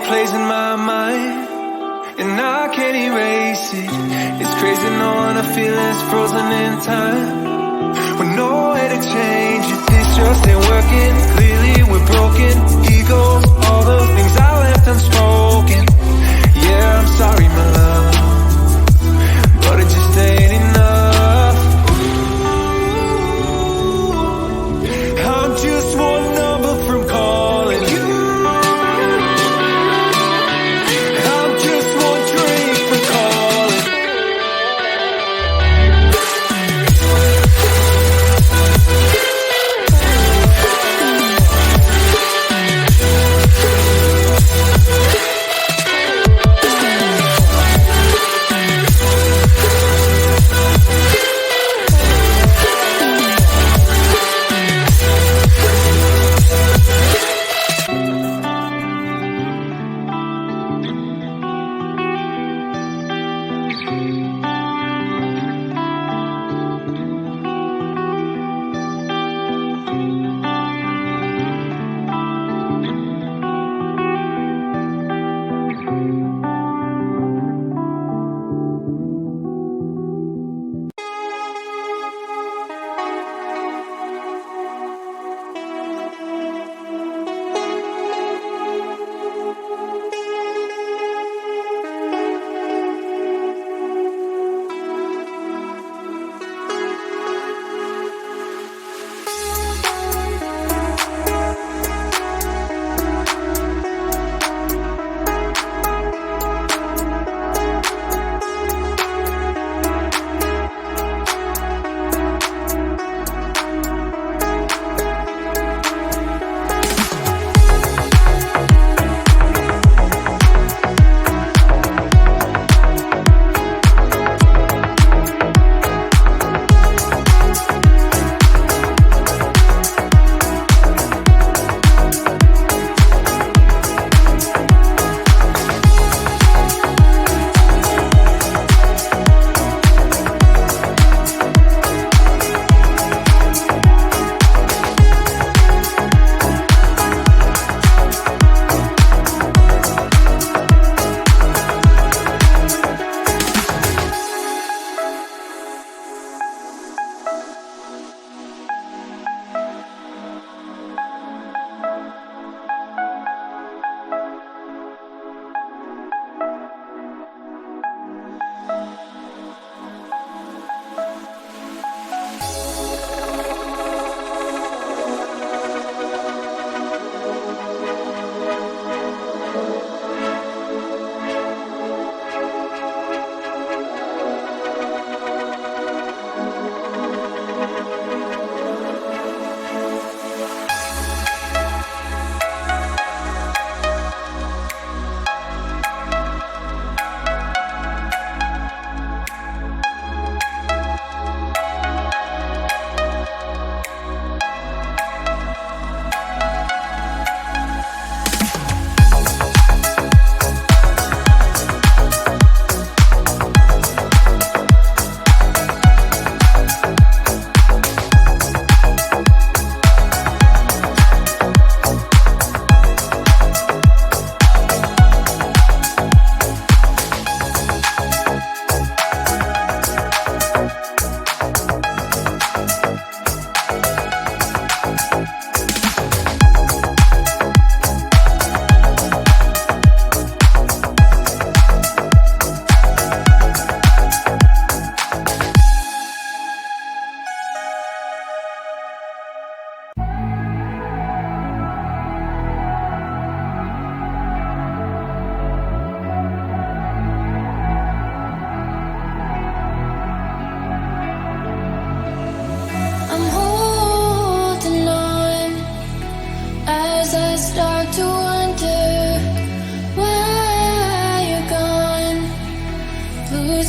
plays in my mind, and I can't erase it. It's crazy knowing our feelings frozen in time, with no way to change it. This just ain't working. Clearly we're broken. Egos, all the things I left unspoken. Yeah, I'm sorry, my love, but it just ain't enough. I'm just one number from calling you. I'm just one drink from calling.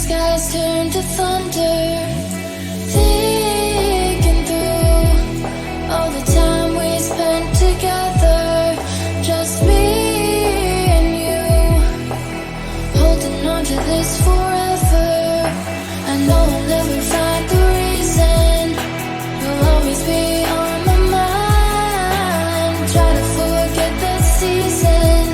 skies turn to thunder, thinking through all the time we spent together, just me and you, holding on to this forever. I know I'll never find the reason, you'll always be on my mind. Try to forget the season.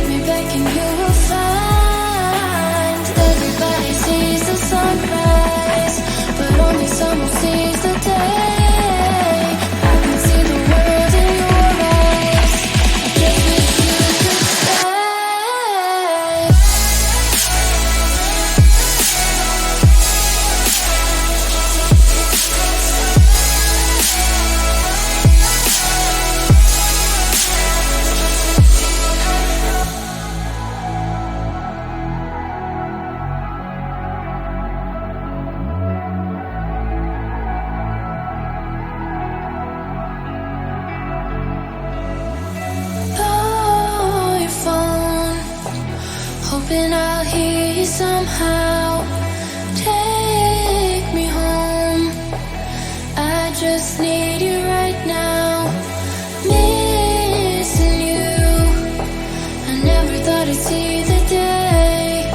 Take me back and you will find everybody sees the sunrise, but only someone sees the day. I can see the world in your eyes. I just wish you could stay. Blow your phone, hoping I'll hear you somehow. Take me home, I just need you right now. Missing you, I never thought I'd see the day.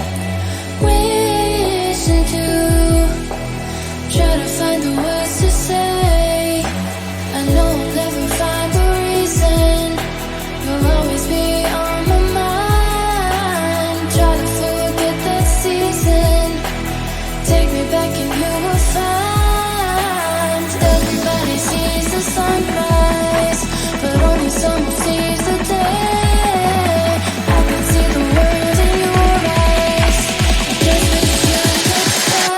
Wishing to try to find the words to say. I know I'll never find a reason. You'll always be on my mind. Try to forget that season. Take me back and you will find everybody sees the sunrise, but only someone sees the day. I can see the world in your eyes. I just wish you could stay.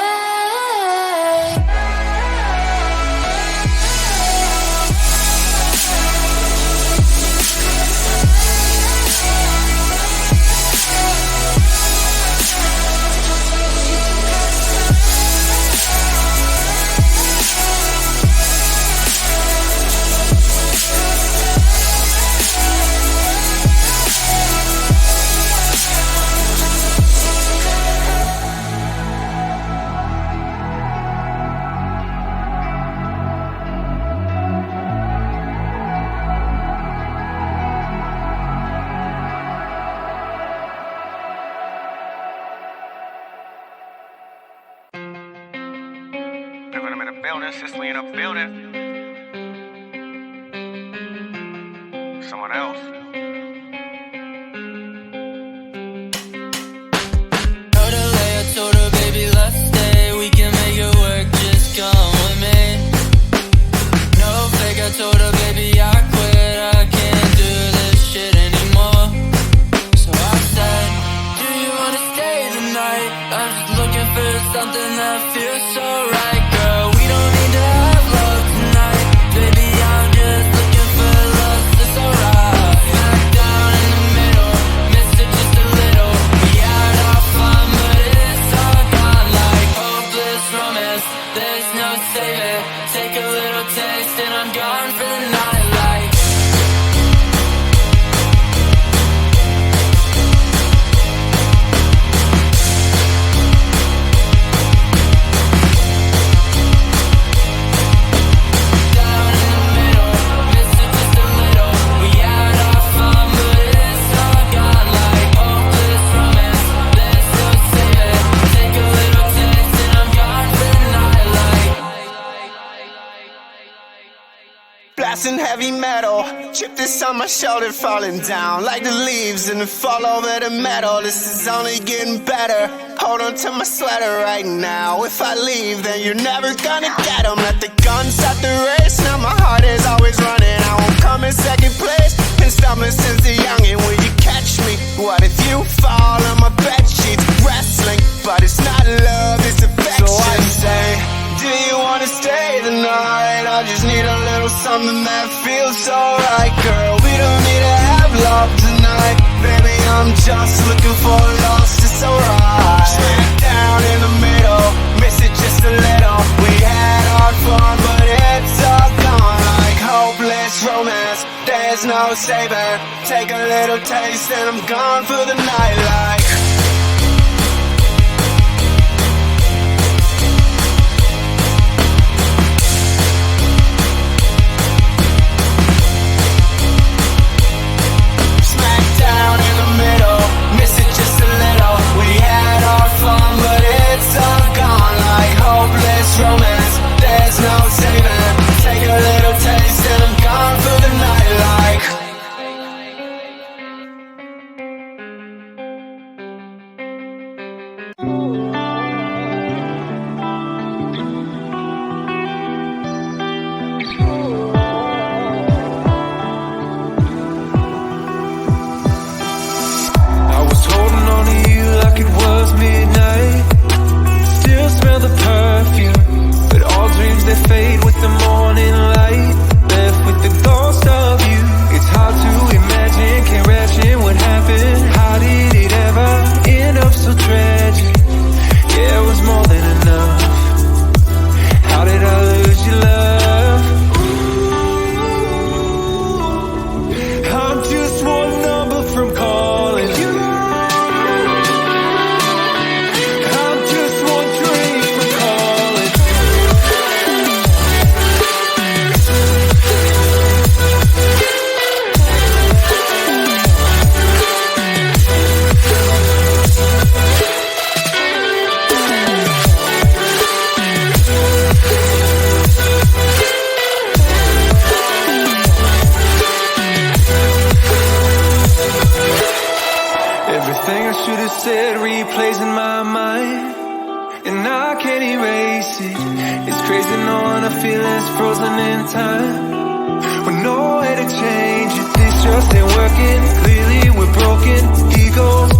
They're gonna be in the building, Cicely in the building. Someone else. Told her lay, I told her, baby, let's stay. We can make it work, just come with me. No fake, I told her, baby, I quit. I can't do this shit anymore. So I said, do you wanna stay the night? I'm just looking for something that feels so right, girl. We don't need to have love tonight. Baby, I'm just looking for love, that's alright. Smack down in the middle, miss it just a little. We had our fun, but it's all gone like hopeless romance. There's no saving. Take a little taste and I'm gone for the night like. Down in the middle, miss it just a little. We had our fun, but it's all gone like hopeless romance. There's no saving. Take a little taste and I'm gone for the night like. Blasting heavy metal, chip this on my shoulder, falling down like the leaves and fall over the metal. This is only getting better. Hold on to my sweater right now. If I leave, then you're never gonna get 'em. Let the gun start the race. Now my heart is always running. I won't come in second place. Been stumbling since a youngin'. Will you catch me? What if you fall on my bed sheets? Wrestling, but it's not love, it's affection. So I say, do you wanna stay the night? I just need a little something that feels so right, girl. We don't need to have love tonight. Baby, I'm just looking for lost, it's alright. Straight down in the middle, miss it just a little. We had our fun, but it's all gone like hopeless romance. There's no saving. Take a little taste and I'm gone for the night like. Smack down in the middle, miss it just a little. We had our fun, but it's all gone like hopeless romance. There's no saving. Take a little taste and I'm gone for the night like. I was holding on to you like it was midnight. Still smell the perfume, but all dreams they fade with the morning light. Left with the ghost of you. It's hard to imagine, can't imagine what happened. How did it ever end up so tragic? Yeah, it was more than enough. How did I lose your love? I'm just one number from calling you. I'm just one dream from calling. Everything I should have said replays in my mind, and I can't erase it. It's crazy knowing our feelings frozen in time, with no way to change it. This just ain't working. Clearly we're broken egos,